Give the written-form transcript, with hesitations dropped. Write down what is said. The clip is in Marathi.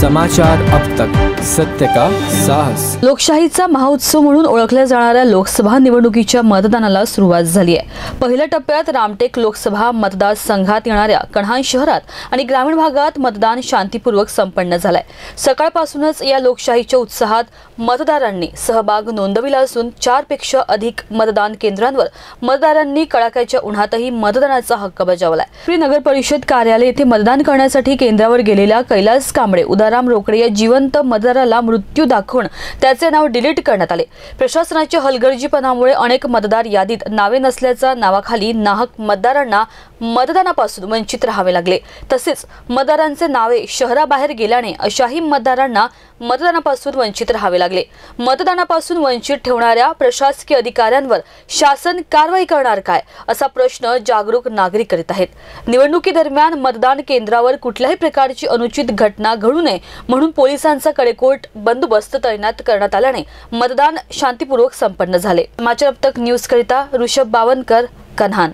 समाचार अब तक, सत्य का साहस। लोकशाहीचा महाउत्सव म्हणून ओळखल्या जाणाऱ्या लोकसभा निवडणुकीच्या मतदानाला सुरुवात झाली आहे। पहिल्या टप्प्यात रामटेक लोकसभा मतदारसंघात येणाऱ्या कन्हान शहरात आणि ग्रामीण भागात मतदान शांतीपूर्वक संपन्न झालंय। सकाळपासूनच या लोकशाहीच्या उत्साहात मतदारांनी सहभाग नोंदविला असून 4 पेक्षा अधिक मतदान केंद्रांवर मतदारांनी कडाक्याच्या उन्हातही मतदानाचा हक्क बजावलाय। नगर परिषद कार्यालय येथे मतदान करण्यासाठी केंद्रावर गेलेल्या कैलास कांबळे, उदाराम रोकडे या जिवंत मतदाराला मृत्यू दाखवून त्याचे नाव डिलीट करण्यात आले। प्रशासनाच्या हलगर्जीपणामुळे अनेक मतदार यादीत नावे नसल्याच्या नावाखाली नाहक मतदारांना मतदानापासून वंचित राहावे लागले। तसेच मतदारांचे नावे शहराबाहेर गेल्याने अशाही मतदारांना मतदानापासून वंचित राहावे लागले। मतदानापासून वंचित ठेवणाऱ्या प्रशासकीय अधिकाऱ्यांवर शासन कारवाई करणार काय, असा प्रश्न जागरूक नागरिक करीत आहेत। निवडणुकीदरम्यान मतदान केंद्रावर कुठल्याही प्रकारची अनुचित घटना घडू नये म्हणून पोलिसांचा कडेकोट बंदोबस्त तैनात करण्यात आल्याने मतदान शांतीपूर्वक संपन्न झाले। समाचार अब तक न्यूज करिता ऋषभ बावनकर, कन्हान।